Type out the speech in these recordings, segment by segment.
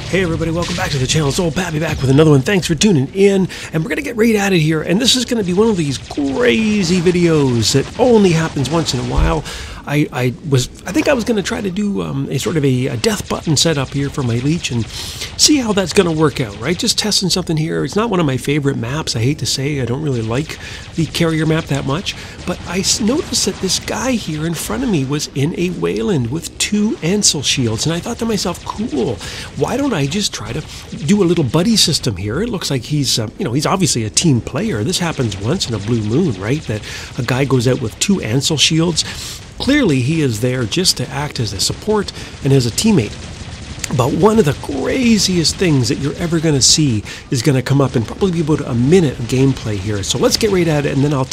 Hey everybody, welcome back to the channel. It's old Pappy back with another one. Thanks for tuning in, and we're going to get right at it here. And this is going to be one of these crazy videos that only happens once in a while. I think I was going to try to do a sort of a death button setup here for my leech and see how that's going to work out, right? Just testing something here. It's not one of my favorite maps, I hate to say. I don't really like the carrier map that much, but I noticed that this guy here in front of me was in a Wayland with 2 Ancel shields, and I thought to myself, cool, why don't I just try to do a little buddy system here? It looks like he's, he's obviously a team player. This happens once in a blue moon, right? That a guy goes out with 2 Ancel shields. Clearly, he is there just to act as a support and as a teammate. But one of the craziest things that you're ever going to see is going to come up in probably about a minute of gameplay here. So let's get right at it, and then I'll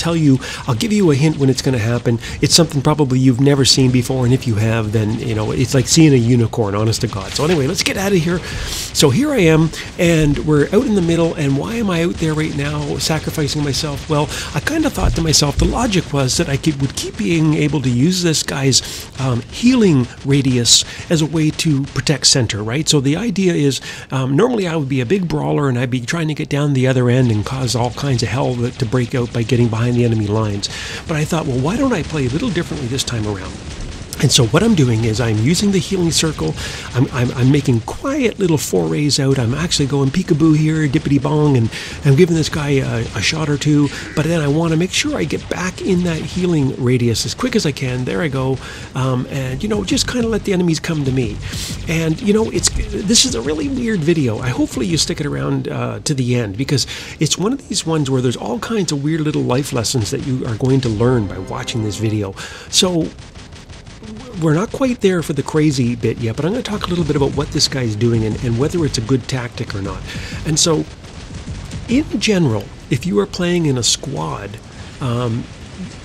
give you a hint when it's going to happen. It's something probably you've never seen before, and if you have, then, it's like seeing a unicorn, honest to God. So anyway, let's get out of here. So here I am, and we're out in the middle, and why am I out there right now sacrificing myself? Well, I kind of thought to myself, the logic was that I would keep being able to use this guy's healing radius as a way to protect center. Right? So the idea is, normally I would be a big brawler and I'd be trying to get down the other end and cause all kinds of hell to break out by getting behind the enemy lines. But I thought, well, why don't I play a little differently this time around? And so what I'm doing is I'm using the healing circle. I'm making quiet little forays out. I'm actually going peekaboo here, dippity bong, and I'm giving this guy a shot or two. But then I want to make sure I get back in that healing radius as quick as I can. There I go. And just kind of let the enemies come to me. And this is a really weird video. Hopefully you stick it around to the end, because it's one of these ones where there's all kinds of weird little life lessons that you are going to learn by watching this video. So we're not quite there for the crazy bit yet, but I'm going to talk a little bit about what this guy's doing and whether it's a good tactic or not. And so, in general, if you are playing in a squad,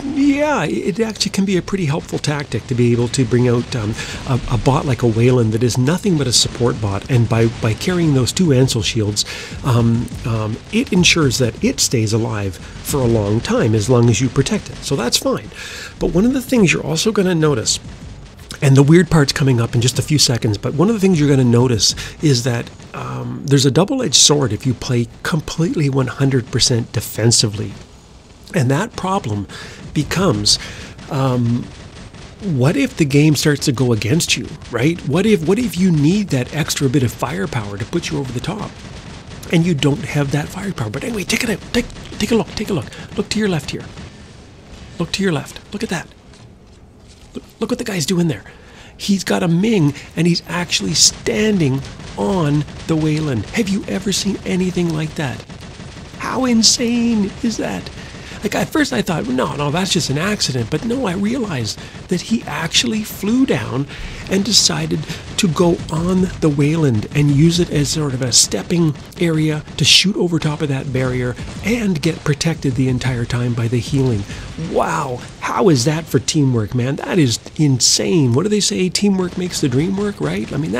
yeah, it actually can be a pretty helpful tactic to be able to bring out a bot like a Wayland that is nothing but a support bot, and by carrying those 2 Ancel shields, it ensures that it stays alive for a long time, as long as you protect it. So that's fine. But one of the things you're also going to notice, and the weird part's coming up in just a few seconds, but one of the things you're going to notice is that there's a double-edged sword if you play completely 100% defensively. And that problem becomes, what if the game starts to go against you, right? What if you need that extra bit of firepower to put you over the top, and you don't have that firepower? But anyway, take it out. Take a look. Look to your left here. Look to your left. Look at that. Look what the guy's doing there. He's got a Ming, and he's actually standing on the Wayland. Have you ever seen anything like that? How insane is that? Like, at first I thought, no, that's just an accident. But no, I realized that he actually flew down and decided to go on the Wayland and use it as sort of a stepping area to shoot over top of that barrier and get protected the entire time by the healing. Wow, how is that for teamwork, man? That is insane. What do they say? Teamwork makes the dream work, right? I mean,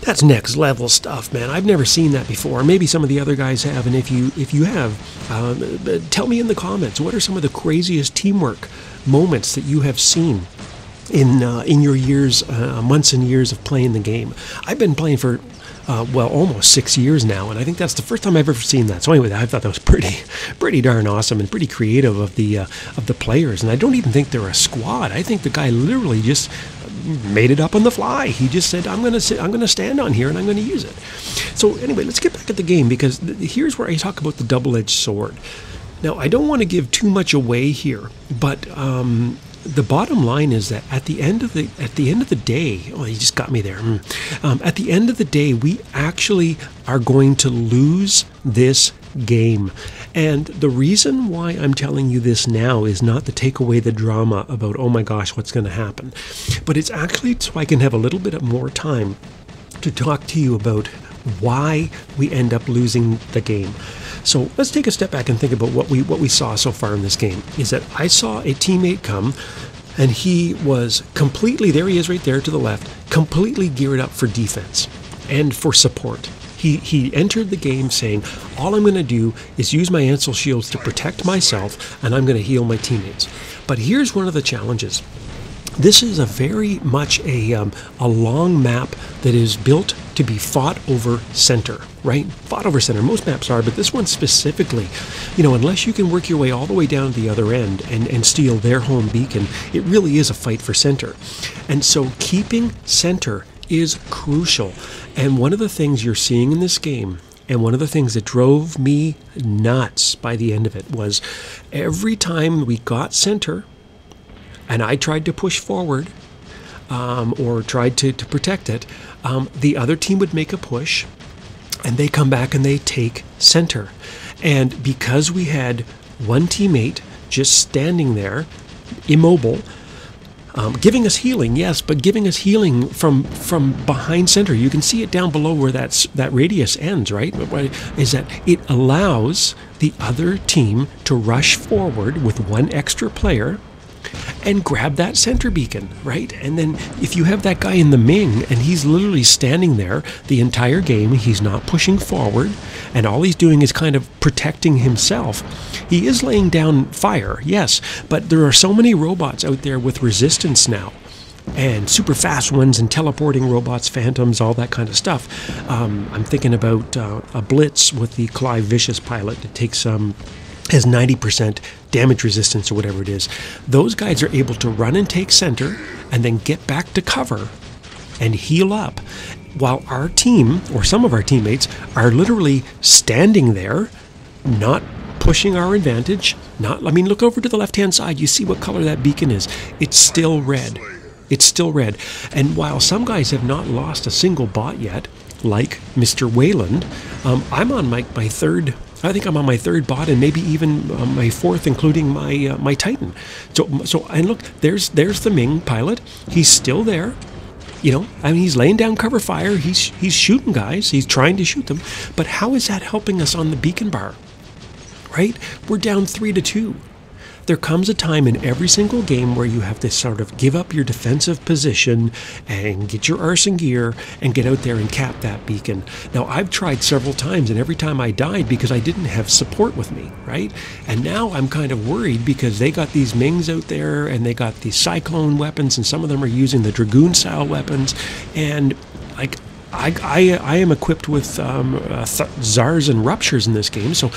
that's next level stuff, man. I've never seen that before. Maybe some of the other guys have, and if you have, tell me in the comments, what are some of the craziest teamwork moments that you have seen in your years, months and years of playing the game? I've been playing for almost 6 years now, and I think that's the first time I've ever seen that. So anyway, I thought that was pretty darn awesome and pretty creative of the players. And I don't even think they're a squad. I think the guy literally just made it up on the fly. He just said, I'm going to stand on here and I'm going to use it. So anyway, let's get back at the game, because here's where I talk about the double-edged sword. Now, I don't want to give too much away here, but the bottom line is that at the end of the day, oh, you just got me there. At the end of the day, we actually are going to lose this game. And the reason why I'm telling you this now is not to take away the drama about, oh my gosh, what's going to happen, but it's actually so I can have a little bit more time to talk to you about why we end up losing the game. So let's take a step back and think about what we saw so far in this game. Is that I saw a teammate come, and he was completely, there he is right there to the left, completely geared up for defense and for support. He entered the game saying, all I'm going to do is use my Ancel shields to protect myself, and I'm going to heal my teammates. But here's one of the challenges. This is a very much a long map that is built to be fought over center, right? Fought over center. Most maps are, but this one specifically, unless you can work your way all the way down to the other end and steal their home beacon, it really is a fight for center. And so keeping center is crucial. And one of the things you're seeing in this game, and one of the things that drove me nuts by the end of it, was every time we got center, and I tried to push forward or tried to protect it, the other team would make a push, and they come back and they take center. And because we had one teammate just standing there, immobile, giving us healing, yes, but giving us healing from behind center. You can see it down below where that radius ends, right? Is that it allows the other team to rush forward with one extra player and grab that center beacon, right? And then if you have that guy in the Ming and he's literally standing there the entire game, he's not pushing forward, and all he's doing is kind of protecting himself. He is laying down fire, yes, but there are so many robots out there with resistance now, and super fast ones and teleporting robots, phantoms, all that kind of stuff. I'm thinking about a Blitz with the Clive Vicious pilot that has 90% damage resistance or whatever it is. Those guys are able to run and take center and then get back to cover and heal up, while our team, or some of our teammates, are literally standing there, not pushing our advantage. Look over to the left-hand side. You see what color that beacon is. It's still red. It's still red. And while some guys have not lost a single bot yet, like Mr. Wayland, I'm on my third. I think I'm on my third bot, and maybe even my fourth, including my Titan. So and look, there's the Ming pilot. He's still there. He's laying down cover fire. He's shooting guys. He's trying to shoot them. But how is that helping us on the beacon bar? Right? We're down 3-2. There comes a time in every single game where you have to sort of give up your defensive position and get your arson gear and get out there and cap that beacon. Now, I've tried several times, and every time I died because I didn't have support with me, right? And now I'm kind of worried because they got these Mings out there and they got these Cyclone weapons, and some of them are using the Dragoon-style weapons, and I am equipped with Zars and Ruptures in this game, so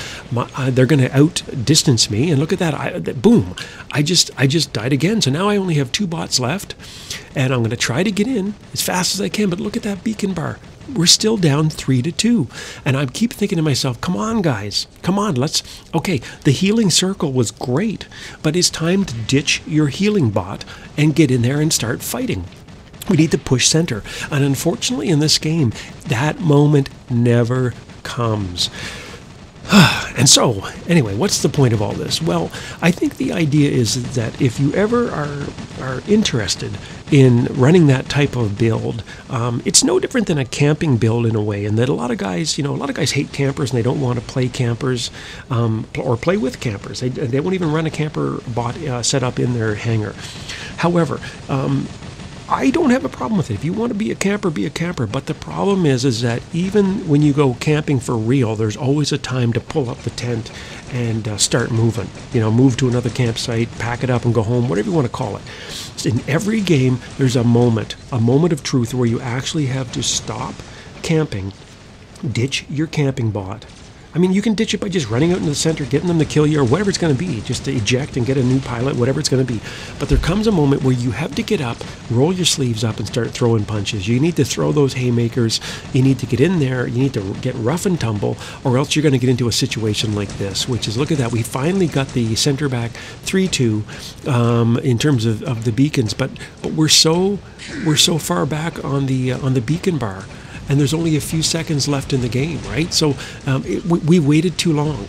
they're going to outdistance me. And look at that! Boom! I just died again. So now I only have 2 bots left, and I'm going to try to get in as fast as I can. But look at that beacon bar. We're still down 3-2, and I keep thinking to myself, "Come on, guys! Come on! Okay, the healing circle was great, but it's time to ditch your healing bot and get in there and start fighting." We need to push center. And unfortunately in this game, that moment never comes. And so, anyway, what's the point of all this? Well, I think the idea is that if you ever are interested in running that type of build, it's no different than a camping build in a way, in that a lot of guys hate campers and they don't want to play campers or play with campers. They won't even run a camper bot set up in their hangar. However, I don't have a problem with it. If you want to be a camper, be a camper. But the problem is that even when you go camping for real, there's always a time to pull up the tent and start moving. Move to another campsite, pack it up and go home, whatever you want to call it. In every game, there's a moment of truth where you actually have to stop camping, ditch your camping bot. You can ditch it by just running out into the center, getting them to kill you, or whatever it's going to be, just to eject and get a new pilot, whatever it's going to be. But there comes a moment where you have to get up, roll your sleeves up, and start throwing punches. You need to throw those haymakers. You need to get in there. You need to get rough and tumble, or else you're going to get into a situation like this, which is, look at that. We finally got the center back 3-2 in terms of the beacons, but we're so far back on the beacon bar. And there's only a few seconds left in the game, right? So we waited too long.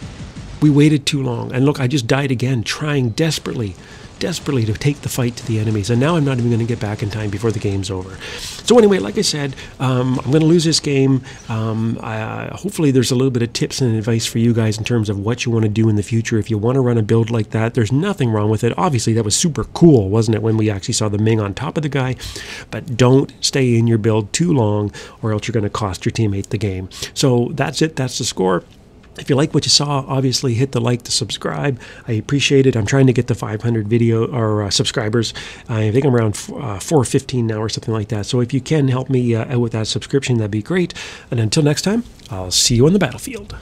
We waited too long. And look, I just died again, trying desperately to take the fight to the enemies. And now I'm not even going to get back in time before the game's over. So anyway, like I said, I'm going to lose this game. Hopefully there's a little bit of tips and advice for you guys in terms of what you want to do in the future. If you want to run a build like that, there's nothing wrong with it. Obviously, that was super cool, wasn't it, when we actually saw the Ming on top of the guy? But don't stay in your build too long, or else you're going to cost your teammate the game. So that's it. That's the score. If you like what you saw, obviously hit the like, the subscribe. I appreciate it. I'm trying to get the 500 video or subscribers. I think I'm around 415 now or something like that. So if you can help me out with that subscription, that'd be great. And until next time, I'll see you on the battlefield.